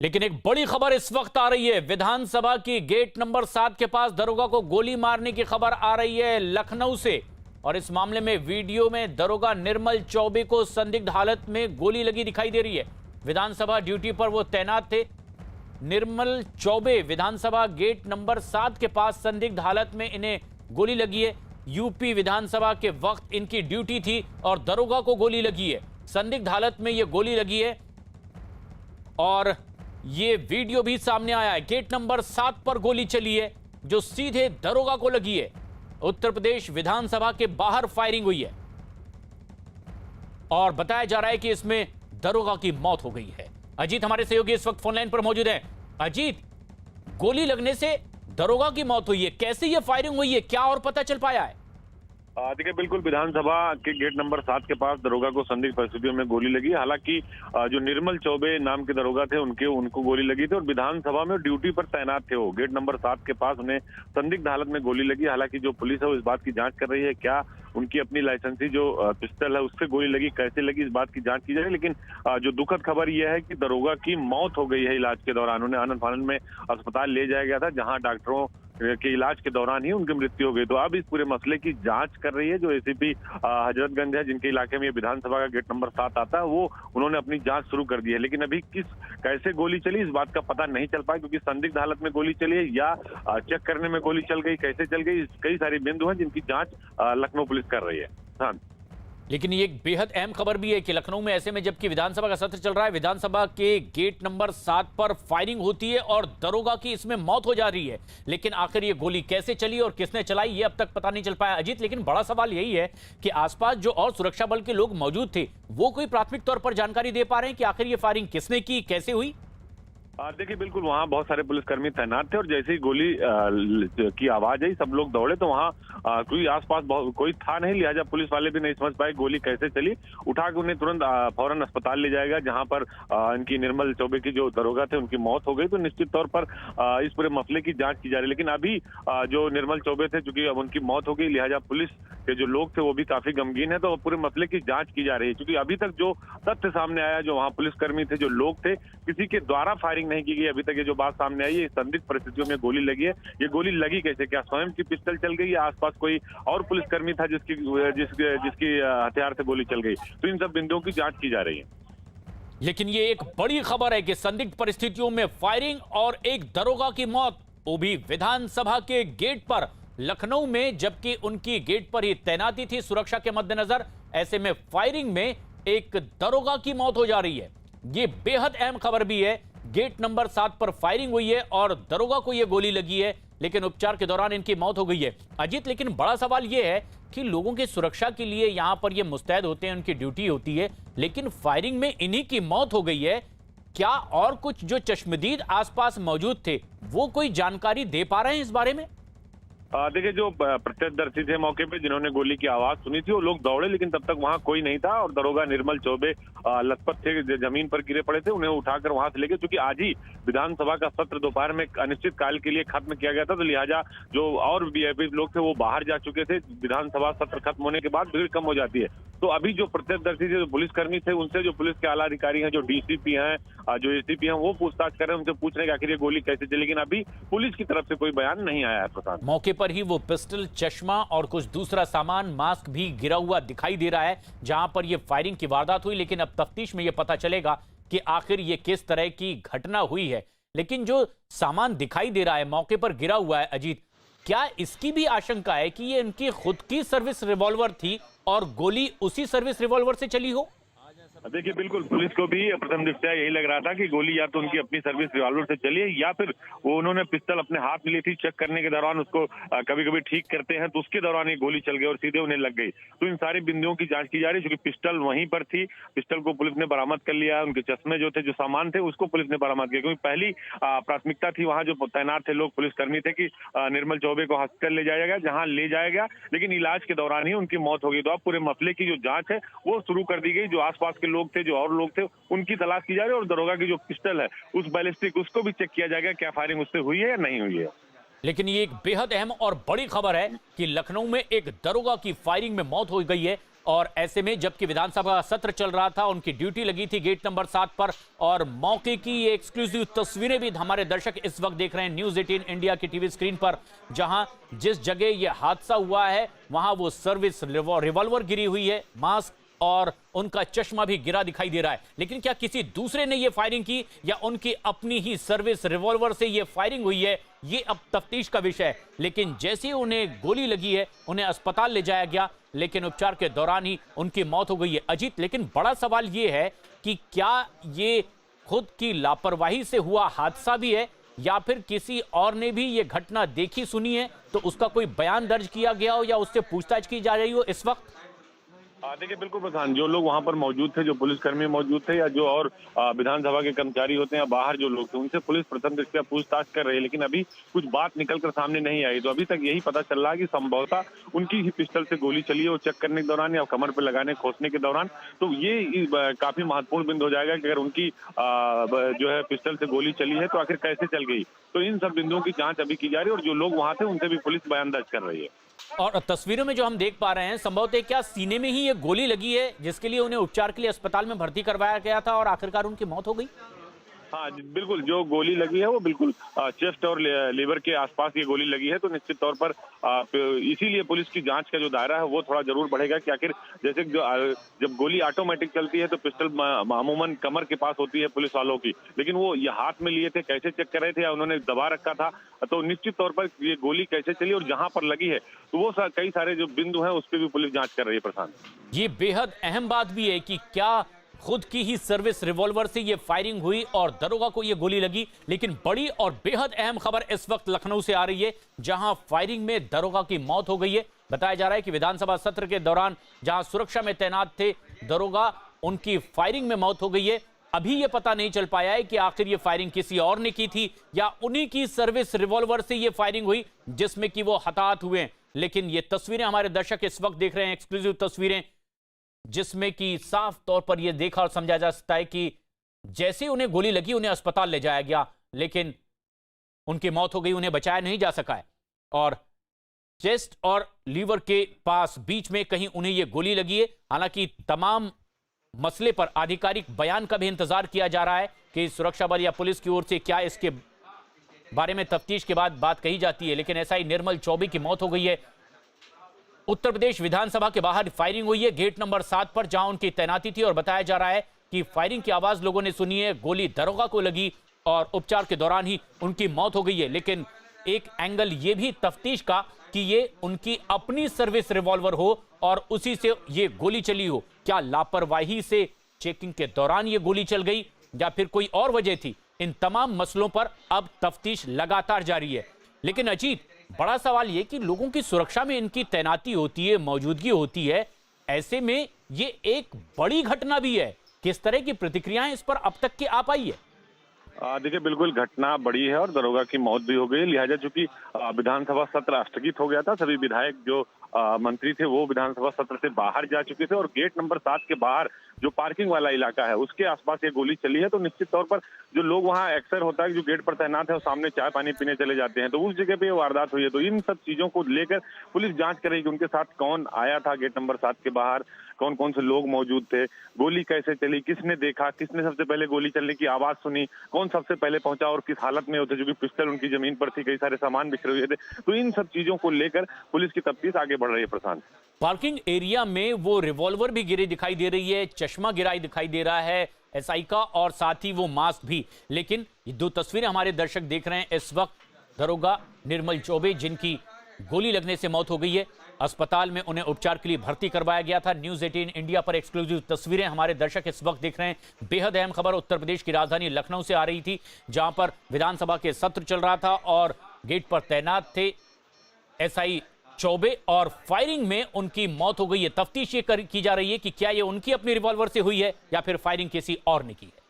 लेकिन एक बड़ी खबर इस वक्त आ रही है। विधानसभा की गेट नंबर 7 के पास दरोगा को गोली मारने की खबर आ रही है लखनऊ से। और इस मामले में वीडियो में दरोगा निर्मल चौबे को संदिग्ध हालत में गोली लगी दिखाई दे रही है। विधानसभा ड्यूटी पर वो तैनात थे। निर्मल चौबे विधानसभा गेट नंबर 7 के पास संदिग्ध हालत में इन्हें गोली लगी है। यूपी विधानसभा के वक्त इनकी ड्यूटी थी और दरोगा को गोली लगी है। संदिग्ध हालत में यह गोली लगी है और ये वीडियो भी सामने आया है। गेट नंबर 7 पर गोली चली है जो सीधे दरोगा को लगी है। उत्तर प्रदेश विधानसभा के बाहर फायरिंग हुई है और बताया जा रहा है कि इसमें दरोगा की मौत हो गई है। अजीत हमारे सहयोगी इस वक्त फोनलाइन पर मौजूद हैं। अजीत, गोली लगने से दरोगा की मौत हुई है, कैसे ये फायरिंग हुई है, क्या और पता चल पाया है? देखिए, बिल्कुल विधानसभा के गेट नंबर 7 के पास दरोगा को संदिग्ध परिस्थितियों में गोली लगी। हालांकि जो निर्मल चौबे नाम के दरोगा थे उनको गोली लगी थी और विधानसभा में ड्यूटी पर तैनात थे। वो गेट नंबर 7 के पास उन्हें संदिग्ध हालत में गोली लगी। हालांकि जो पुलिस है वो इस बात की जांच कर रही है, क्या उनकी अपनी लाइसेंसी जो पिस्टल है उससे गोली लगी, कैसे लगी, इस बात की जांच की जा रही है। लेकिन जो दुखद खबर यह है कि दरोगा की मौत हो गई है इलाज के दौरान। उन्हें आनन फानन में अस्पताल ले जाया गया था, जहाँ डॉक्टरों के इलाज के दौरान ही उनकी मृत्यु हो गई। तो अब इस पूरे मसले की जांच कर रही है जो एसीपी हजरतगंज है, जिनके इलाके में ये विधानसभा का गेट नंबर 7 आता है, वो उन्होंने अपनी जांच शुरू कर दी है। लेकिन अभी कैसे गोली चली इस बात का पता नहीं चल पाया, क्योंकि संदिग्ध हालत में गोली चली है या चेक करने में गोली चल गई, कैसे चल गई, कई सारे बिंदु हैं जिनकी जांच लखनऊ पुलिस कर रही है। हाँ, लेकिन ये एक बेहद अहम खबर भी है कि लखनऊ में ऐसे में जबकि विधानसभा का सत्र चल रहा है, विधानसभा के गेट नंबर 7 पर फायरिंग होती है और दरोगा की इसमें मौत हो जा रही है। लेकिन आखिर ये गोली कैसे चली और किसने चलाई ये अब तक पता नहीं चल पाया। अजीत, लेकिन बड़ा सवाल यही है कि आसपास जो और सुरक्षा बल के लोग मौजूद थे वो कोई प्राथमिक तौर पर जानकारी दे पा रहे हैं कि आखिर ये फायरिंग किसने की, कैसे हुई? देखिए, बिल्कुल वहाँ बहुत सारे पुलिसकर्मी तैनात थे और जैसे ही गोली की आवाज आई सब लोग दौड़े, तो वहाँ कोई आसपास कोई था नहीं, लिहाजा पुलिस वाले भी नहीं समझ पाए गोली कैसे चली। उठा के उन्हें तुरंत फौरन अस्पताल ले जाएगा, जहाँ पर इनकी निर्मल चौबे की जो दरोगा थे उनकी मौत हो गई। तो निश्चित तौर पर इस पूरे मसले की जांच की जा रही है। लेकिन अभी जो निर्मल चौबे थे, चूंकि अब उनकी मौत हो गई, लिहाजा पुलिस के जो लोग थे वो भी काफी गमगीन है। तो पूरे मसले की जांच की जा रही है, क्योंकि अभी तक जो तथ्य सामने आया, जो वहाँ पुलिसकर्मी थे, जो लोग थे, किसी के द्वारा फायरिंग नहीं की गई। अभी तक ये जो बात सामने आई है, संदिग्ध परिस्थितियों में गोली लगी है। ये गोली लगी कैसे, क्या स्वयं की पिस्टल चल गई या आसपास कोई और पुलिसकर्मी था जिसकी हथियार से गोली चल गई? तो इन सब बिंदुओं की जांच की जा रही है। लेकिन ये एक बड़ी खबर है कि संदिग्ध परिस्थितियों में फायरिंग और एक दरोगा की मौत, वो भी विधानसभा के गेट पर लखनऊ में, जबकि उनकी गेट पर ही तैनाती थी सुरक्षा के मद्देनजर। ऐसे में फायरिंग में एक दरोगा की मौत हो जा रही है। ये बेहद अहम खबर भी है। गेट नंबर 7 पर फायरिंग हुई है और दरोगा को यह गोली लगी है, लेकिन उपचार के दौरान इनकी मौत हो गई है। अजीत, लेकिन बड़ा सवाल यह है कि लोगों की सुरक्षा के लिए यहां पर ये मुस्तैद होते हैं, उनकी ड्यूटी होती है, लेकिन फायरिंग में इन्हीं की मौत हो गई है। क्या और कुछ जो चश्मदीद आसपास मौजूद थे वो कोई जानकारी दे पा रहे हैं इस बारे में? देखिए, जो प्रत्यक्षदर्शी थे मौके पे, जिन्होंने गोली की आवाज सुनी थी, वो लोग दौड़े, लेकिन तब तक वहां कोई नहीं था और दरोगा निर्मल चौबे लथपथ थे, जमीन पर गिरे पड़े थे। उन्हें उठाकर वहां से लेके, क्योंकि आज ही विधानसभा का सत्र दोपहर में अनिश्चित काल के लिए खत्म किया गया था, तो लिहाजा जो और वीआईपी लोग थे वो बाहर जा चुके थे। विधानसभा सत्र खत्म होने के बाद भीड़ कम हो जाती है। तो अभी जो प्रत्यक्षदर्शी थे, जो पुलिसकर्मी थे, उनसे जो पुलिस के आला अधिकारी हैं, जो डीसीपी हैं, जो एसीपी हैं, वो पूछताछ कर रहे हैं, उनसे पूछ रहे हैं कि आखिर ये गोली कैसे चली। लेकिन अभी पुलिस की तरफ से कोई बयान नहीं आया है। प्रशांत, मौके पर ही वो पिस्टल, चश्मा और कुछ दूसरा सामान, मास्क भी गिरा हुआ दिखाई दे रहा है जहां पर यह फायरिंग की वारदात हुई। लेकिन अब तफ्तीश में यह पता चलेगा कि आखिर यह किस तरह की घटना हुई है। लेकिन जो सामान दिखाई दे रहा है मौके पर गिरा हुआ है, अजीत, क्या इसकी भी आशंका है कि ये इनकी खुद की सर्विस रिवॉल्वर थी और गोली उसी सर्विस रिवॉल्वर से चली हो? देखिए, बिल्कुल पुलिस को भी प्रथम दृष्टया यही लग रहा था कि गोली या तो उनकी अपनी सर्विस रिवॉल्वर से चली है या फिर वो उन्होंने पिस्टल अपने हाथ में ली थी, चेक करने के दौरान उसको कभी कभी ठीक करते हैं, तो उसके दौरान ये गोली चल गई और सीधे उन्हें लग गई। तो इन सारे बिंदुओं की जांच की जा रही है, क्योंकि पिस्टल वहीं पर थी, पिस्टल को पुलिस ने बरामद कर लिया। उनके चश्मे जो थे, जो सामान थे, उसको पुलिस ने बरामद किया, क्योंकि पहली प्राथमिकता थी वहाँ जो तैनात थे लोग, पुलिसकर्मी थे, कि निर्मल चौबे को हॉस्पिटल ले जाया गया, जहाँ ले जाया गया, लेकिन इलाज के दौरान ही उनकी मौत हो गई। तो अब पूरे मसले की जो जांच है वो शुरू कर दी गई। जो आसपास के लोग थे, जो और लोग थे, उनकी तलाश की जा रही है और दरोगा की जो पिस्टल है, उस बैलिस्टिक, उसको भी चेक किया जाएगा, क्या फायरिंग उससे हुई है या नहीं हुई है। लेकिन ये एक बेहद अहम और बड़ी खबर है कि लखनऊ में एक दरोगा की फायरिंग में मौत हो गई है और ऐसे में जबकि विधानसभा का सत्र चल रहा था, उनकी ड्यूटी लगी थी गेट नंबर 7 पर और मौके की ये एक्सक्लूसिव तस्वीरें भी हमारे दर्शक इस वक्त देख रहे हैं न्यूज़ 18 इंडिया की टीवी स्क्रीन पर, जहां जिस जगह ये हादसा हुआ है वहां वो सर्विस रिवॉल्वर गिरी हुई है, मास्क और उनका चश्मा भी गिरा दिखाई दे रहा है। लेकिन क्या किसी दूसरे ने ये फायरिंग की या उनकी अपनी ही सर्विस रिवॉल्वर से ये फायरिंग हुई है, ये अब तफ्तीश का विषय है। लेकिन जैसे ही उन्हें गोली लगी है, उन्हें अस्पताल ले जाया गया, लेकिन उपचार के दौरान ही उनकी मौत हो गई है। अजीत, लेकिन बड़ा सवाल ये है कि क्या ये खुद की लापरवाही से हुआ हादसा भी है या फिर किसी और ने भी ये घटना देखी सुनी है तो उसका कोई बयान दर्ज किया गया हो या उससे पूछताछ की जा रही हो इस वक्त? देखिए बिल्कुल प्रधान, जो लोग वहां पर मौजूद थे, जो पुलिसकर्मी मौजूद थे या जो और विधानसभा के कर्मचारी होते हैं या बाहर जो लोग थे, उनसे पुलिस प्रथम दृष्टया पूछताछ कर रही है, लेकिन अभी कुछ बात निकलकर सामने नहीं आई। तो अभी तक यही पता चल रहा है कि संभवतः उनकी ही पिस्टल से गोली चली है, वो चेक करने के दौरान या कमर पर लगाने खोसने के दौरान। तो ये काफी महत्वपूर्ण बिंदु हो जाएगा कि अगर उनकी जो है पिस्टल से गोली चली है तो आखिर कैसे चल गई। तो इन सब बिंदुओं की जांच अभी की जा रही है और जो लोग वहां थे उनसे भी पुलिस बयान दर्ज कर रही है। और तस्वीरों में जो हम देख पा रहे हैं, संभवतः क्या सीने में ही ये गोली लगी है जिसके लिए उन्हें उपचार के लिए अस्पताल में भर्ती करवाया गया था और आखिरकार उनकी मौत हो गई? हाँ बिल्कुल, जो गोली लगी है वो बिल्कुल चेस्ट और लीवर के आसपास ये गोली लगी है। तो निश्चित तौर पर इसीलिए पुलिस की जांच का जो दायरा है वो थोड़ा जरूर बढ़ेगा कि आखिर जैसे जब गोली ऑटोमेटिक चलती है तो पिस्टल मामूमन कमर के पास होती है पुलिस वालों की, लेकिन वो ये हाथ में लिए थे, कैसे चेक कर रहे थे या उन्होंने दबा रखा था। तो निश्चित तौर पर ये गोली कैसे चली और जहां पर लगी है तो वो कई सारे जो बिंदु हैं उस पर भी पुलिस जांच कर रही है। प्रशांत, ये बेहद अहम बात भी है कि क्या खुद की ही सर्विस रिवॉल्वर से ये फायरिंग हुई और दरोगा को ये गोली लगी। लेकिन बड़ी और बेहद अहम खबर इस वक्त लखनऊ से आ रही है, जहां फायरिंग में दरोगा की मौत हो गई है। बताया जा रहा है कि विधानसभा सत्र के दौरान जहां सुरक्षा में तैनात थे दरोगा, उनकी फायरिंग में मौत हो गई है। अभी यह पता नहीं चल पाया है कि आखिर ये फायरिंग किसी और ने की थी या उन्हीं की सर्विस रिवॉल्वर से ये फायरिंग हुई जिसमें कि वो हताहत हुए हैं। लेकिन ये तस्वीरें हमारे दर्शक इस वक्त देख रहे हैं, एक्सक्लूसिव तस्वीरें, जिसमें कि साफ तौर पर यह देखा और समझा जा सकता है कि जैसे उन्हें गोली लगी उन्हें अस्पताल ले जाया गया, लेकिन उनकी मौत हो गई, उन्हें बचाया नहीं जा सका है। और चेस्ट और लीवर के पास बीच में कहीं उन्हें यह गोली लगी है। हालांकि तमाम मसले पर आधिकारिक बयान का भी इंतजार किया जा रहा है कि सुरक्षा बल या पुलिस की ओर से क्या इसके बारे में तफ्तीश के बाद बात कही जाती है। लेकिन एसआई निर्मल चौबे की मौत हो गई है। उत्तर प्रदेश विधानसभा के बाहर फायरिंग हुई है गेट नंबर 7 पर, जहां उनकी तैनाती थी और बताया जा रहा है कि फायरिंग की आवाज लोगों ने सुनी है, गोली दरोगा को लगी और उपचार के दौरान ही उनकी मौत हो गई है। लेकिन एक एंगल ये भी तफ्तीश का कि ये उनकी अपनी सर्विस रिवॉल्वर हो और उसी से ये गोली चली हो। क्या लापरवाही से चेकिंग के दौरान ये गोली चल गई या फिर कोई और वजह थी? इन तमाम मसलों पर अब तफ्तीश लगातार जारी है। लेकिन अजीत, बड़ा सवाल यह कि लोगों की सुरक्षा में इनकी तैनाती होती है, मौजूदगी होती है, ऐसे में ये एक बड़ी घटना भी है। किस तरह की प्रतिक्रियाएं इस पर अब तक की आ पाई है? देखिए बिल्कुल घटना बड़ी है और दरोगा की मौत भी हो गई। लिहाजा चूंकि विधानसभा सत्र स्थगित हो गया था, सभी विधायक जो मंत्री थे वो विधानसभा सत्र से बाहर जा चुके थे और गेट नंबर 7 के बाहर जो पार्किंग वाला इलाका है उसके आसपास ये गोली चली है। तो निश्चित तौर पर जो लोग वहाँ अक्सर होता है जो गेट पर तैनात है वो सामने चाय पानी पीने चले जाते हैं, तो उस जगह पे ये वारदात हुई है। तो इन सब चीजों को लेकर पुलिस जांच करेगी कि उनके साथ कौन आया था गेट नंबर 7 के बाहर, कौन कौन से लोग मौजूद थे, गोली कैसे चली, किसने देखा, किसने सबसे पहले गोली चलने की आवाज सुनी, कौन सबसे पहले पहुंचा और किस हालत में होते, जो कि पिस्टल उनकी जमीन पर थी, कई सारे सामान बिखरे हुए थे। तो इन सब चीजों को लेकर पुलिस की तफ्तीश आगे बढ़ रही है। प्रशांत, पार्किंग एरिया में वो रिवॉल्वर भी गिरी दिखाई दे रही है, चश्मा गिराई दिखाई दे रहा है एसआई का और साथ ही वो मास्क भी। लेकिन ये दो तस्वीरें हमारे दर्शक देख रहे हैं इस वक्त। दरोगा निर्मल चौबे जिनकी गोली लगने से मौत हो गई है, अस्पताल में उन्हें उपचार के लिए भर्ती करवाया गया था। न्यूज़ 18 इंडिया पर एक्सक्लूसिव तस्वीरें हमारे दर्शक इस वक्त देख रहे हैं। बेहद अहम खबर उत्तर प्रदेश की राजधानी लखनऊ से आ रही थी, जहां पर विधानसभा के सत्र चल रहा था और गेट पर तैनात थे एसआई चौबे और फायरिंग में उनकी मौत हो गई है। तफ्तीश ये की जा रही है कि क्या ये उनकी अपनी रिवॉल्वर से हुई है या फिर फायरिंग किसी और ने की है।